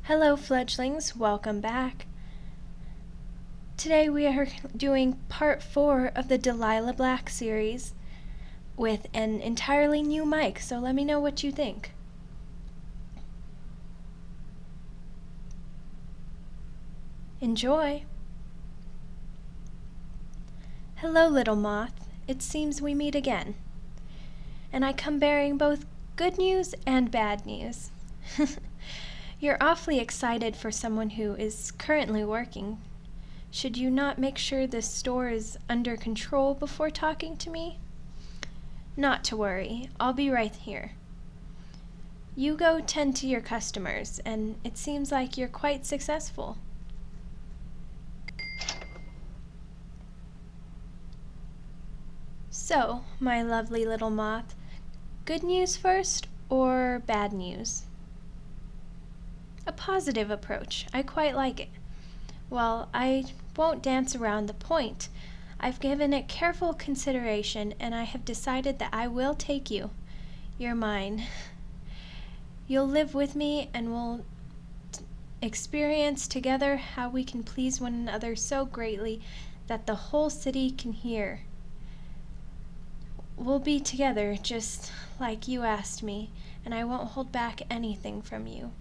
Hello fledglings, welcome back. Today we are doing part 4 of the Delilah Black series with an entirely new mic, so let me know what you think. Enjoy! Hello little moth, it seems we meet again. And I come bearing both good news and bad news. You're awfully excited for someone who is currently working. Should you not make sure the store is under control before talking to me? Not to worry, I'll be right here. You go tend to your customers, and it seems like you're quite successful. So, my lovely little moth, good news first or bad news? A positive approach. I quite like it. Well, I won't dance around the point. I've given it careful consideration, and I have decided that I will take you. You're mine. You'll live with me, and we'll experience together how we can please one another so greatly that the whole city can hear. We'll be together just like you asked me, and I won't hold back anything from you.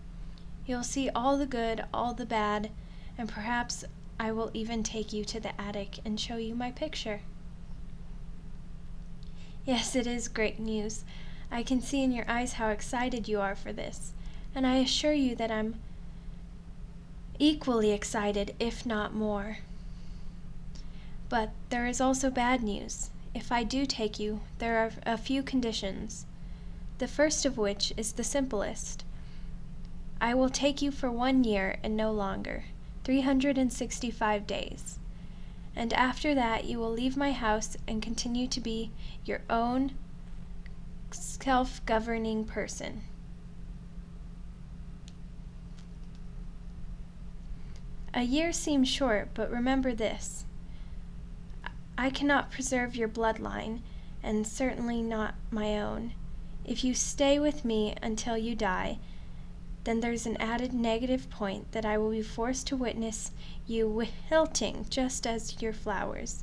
You'll see all the good, all the bad, and perhaps I will even take you to the attic and show you my picture. Yes, it is great news. I can see in your eyes how excited you are for this, and I assure you that I'm equally excited, if not more. But there is also bad news. If I do take you, there are a few conditions. The first of which is the simplest. I will take you for 1 year and no longer, 365 days. And after that you will leave my house and continue to be your own self-governing person. A year seems short, but remember this. I cannot preserve your bloodline, and certainly not my own. If you stay with me until you die, then there's an added negative point that I will be forced to witness you wilting just as your flowers.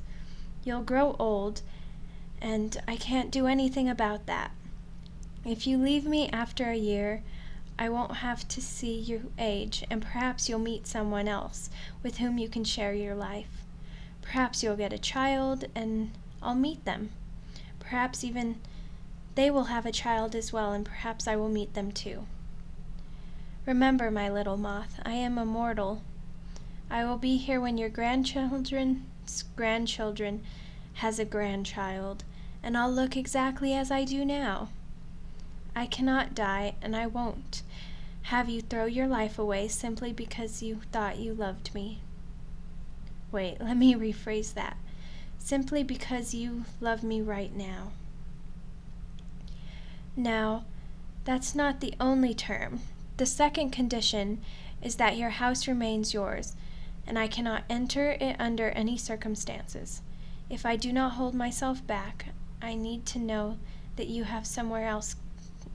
You'll grow old, and I can't do anything about that. If you leave me after a year, I won't have to see your age, and perhaps you'll meet someone else with whom you can share your life. Perhaps you'll get a child, and I'll meet them. Perhaps even they will have a child as well, and perhaps I will meet them too. Remember, my little moth, I am immortal. I will be here when your grandchildren's grandchildren has a grandchild, and I'll look exactly as I do now. I cannot die, and I won't have you throw your life away simply because you thought you loved me. Wait, let me rephrase that. Simply because you love me right now. Now, that's not the only term. The second condition is that your house remains yours, and I cannot enter it under any circumstances. If I do not hold myself back, I need to know that you have somewhere else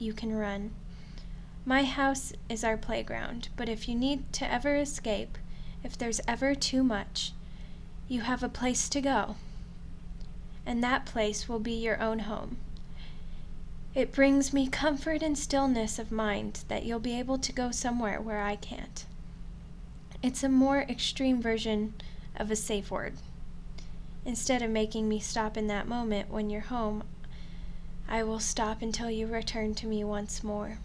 you can run. My house is our playground, but if you need to ever escape, if there's ever too much, you have a place to go, and that place will be your own home. It brings me comfort and stillness of mind that you'll be able to go somewhere where I can't. It's a more extreme version of a safe word. Instead of making me stop in that moment when you're home, I will stop until you return to me once more.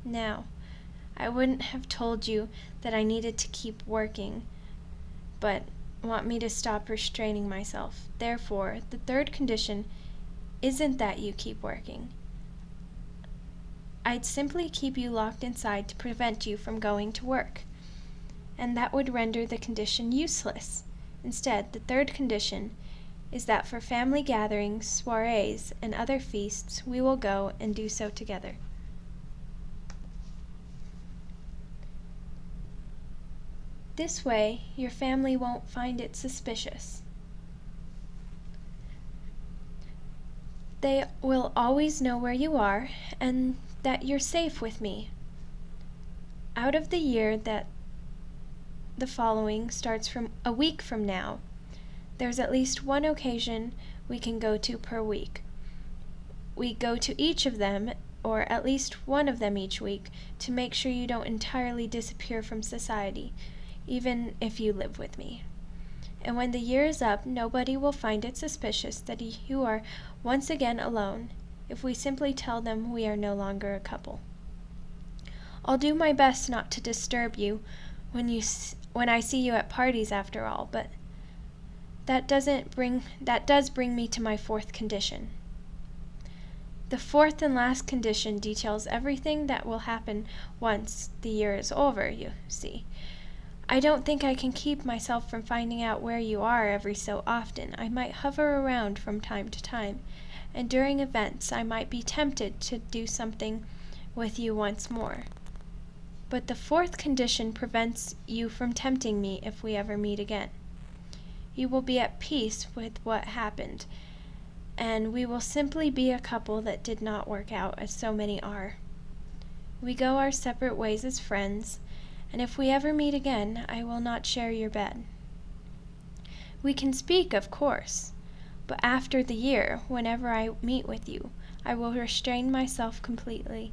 Now, I wouldn't have told you that I needed to keep working, but want me to stop restraining myself. Therefore, the third condition isn't that you keep working. I'd simply keep you locked inside to prevent you from going to work, and that would render the condition useless. Instead, the third condition is that for family gatherings, soirees, and other feasts, we will go and do so together. This way, your family won't find it suspicious. They will always know where you are, and that you're safe with me. Out of the year that the following starts from a week from now, there's at least one occasion we can go to per week. We go to each of them, or at least one of them each week, to make sure you don't entirely disappear from society, even if you live with me. And when the year is up, nobody will find it suspicious that you are once again alone, if we simply tell them we are no longer a couple. I'll do my best not to disturb you when I see you at parties after all, but that does bring me to my fourth condition. The fourth and last condition details everything that will happen once the year is over, you see. I don't think I can keep myself from finding out where you are every so often. I might hover around from time to time, and during events I might be tempted to do something with you once more. But the fourth condition prevents you from tempting me if we ever meet again. You will be at peace with what happened, and we will simply be a couple that did not work out, as so many are. We go our separate ways as friends, and if we ever meet again, I will not share your bed. We can speak, of course, but after the year, whenever I meet with you, I will restrain myself completely,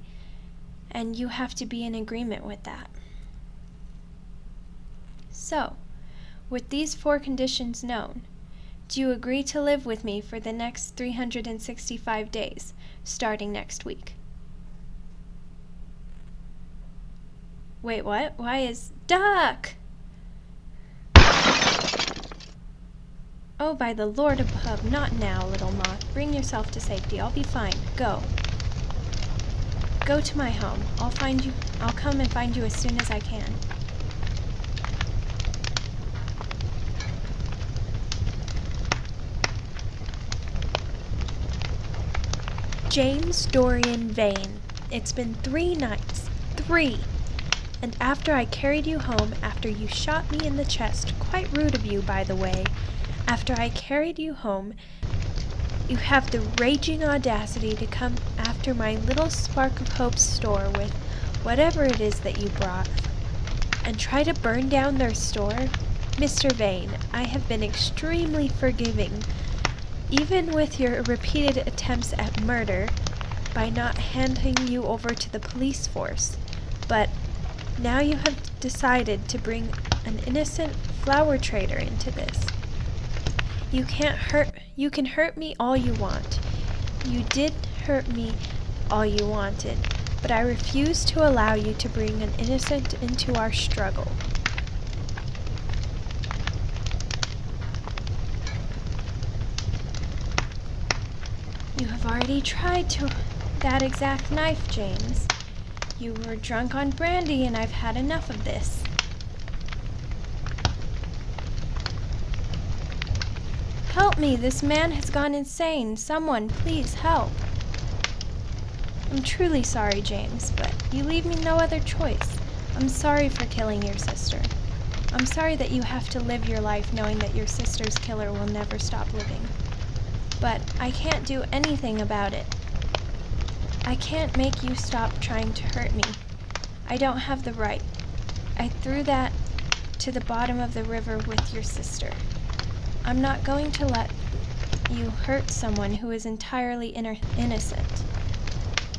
and you have to be in agreement with that. So, with these 4 conditions known, do you agree to live with me for the next 365 days, starting next week? Wait, what? Why is... Duck! Oh, by the Lord above, not now, little moth. Bring yourself to safety. I'll be fine. Go. Go to my home. I'll come and find you as soon as I can. James Dorian Vane. It's been 3 nights. 3! And after I carried you home, after you shot me in the chest, quite rude of you, by the way, after I carried you home, you have the raging audacity to come after my little Spark of Hope store with whatever it is that you brought, and try to burn down their store? Mr. Vane, I have been extremely forgiving, even with your repeated attempts at murder, by not handing you over to the police force. But now you have decided to bring an innocent flower trader into this. You can hurt me all you want. You did hurt me all you wanted, but I refuse to allow you to bring an innocent into our struggle. You have already tried that exact knife, James. You were drunk on brandy, and I've had enough of this. Help me! This man has gone insane. Someone, please help. I'm truly sorry, James, but you leave me no other choice. I'm sorry for killing your sister. I'm sorry that you have to live your life knowing that your sister's killer will never stop living. But I can't do anything about it. I can't make you stop trying to hurt me. I don't have the right. I threw that to the bottom of the river with your sister. I'm not going to let you hurt someone who is entirely innocent.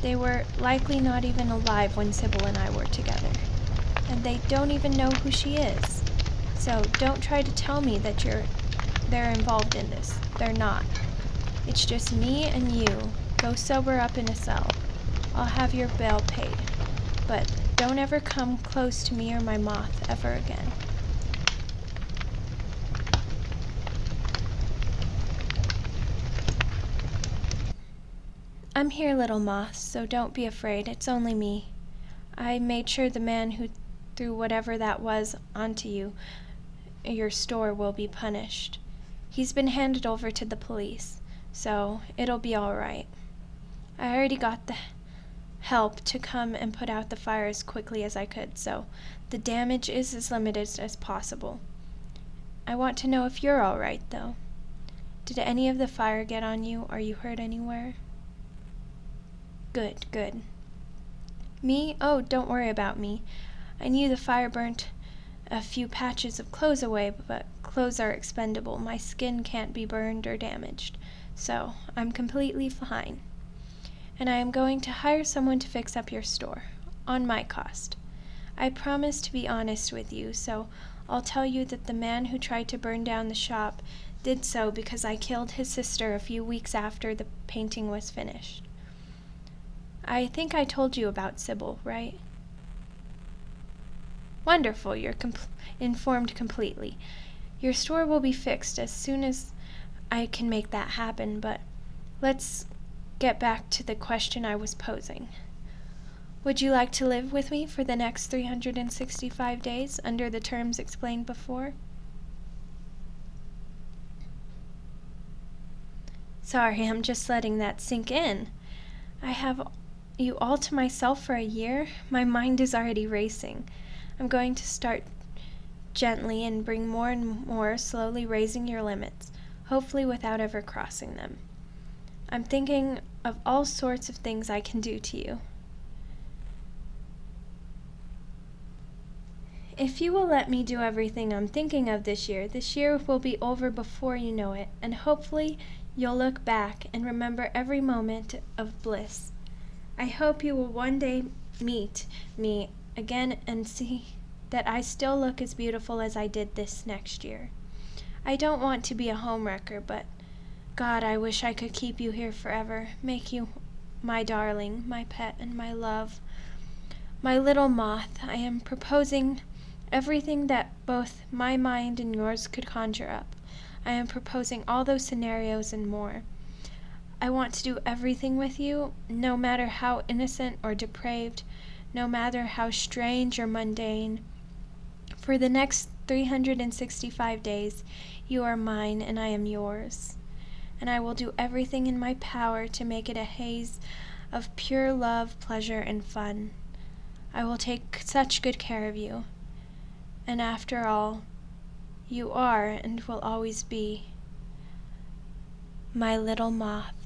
They were likely not even alive when Sybil and I were together, and they don't even know who she is. So don't try to tell me that they're involved in this. They're not. It's just me and you. Go sober up in a cell. I'll have your bail paid. But don't ever come close to me or my moth ever again. I'm here, little moth, so don't be afraid. It's only me. I made sure the man who threw whatever that was onto you, your store, will be punished. He's been handed over to the police, so it'll be all right. I already got the help to come and put out the fire as quickly as I could, so the damage is as limited as possible. I want to know if you're all right, though. Did any of the fire get on you? Are you hurt anywhere? Good, good. Me? Oh, don't worry about me. I knew the fire burnt a few patches of clothes away, but clothes are expendable. My skin can't be burned or damaged, so I'm completely fine. And I am going to hire someone to fix up your store, on my cost. I promise to be honest with you, so I'll tell you that the man who tried to burn down the shop did so because I killed his sister a few weeks after the painting was finished. I think I told you about Sybil, right? Wonderful, you're informed completely. Your store will be fixed as soon as I can make that happen, but let's get back to the question I was posing. Would you like to live with me for the next 365 days under the terms explained before? Sorry, I'm just letting that sink in. I have you all to myself for a year? My mind is already racing. I'm going to start gently and bring more and more, slowly raising your limits, hopefully without ever crossing them. I'm thinking of all sorts of things I can do to you. If you will let me do everything I'm thinking of this year will be over before you know it, and hopefully you'll look back and remember every moment of bliss. I hope you will one day meet me again and see that I still look as beautiful as I did this next year. I don't want to be a homewrecker, but God, I wish I could keep you here forever, make you my darling, my pet, and my love. My little moth, I am proposing everything that both my mind and yours could conjure up. I am proposing all those scenarios and more. I want to do everything with you, no matter how innocent or depraved, no matter how strange or mundane. For the next 365 days, you are mine and I am yours. And I will do everything in my power to make it a haze of pure love, pleasure, and fun. I will take such good care of you. And after all, you are and will always be my little moth.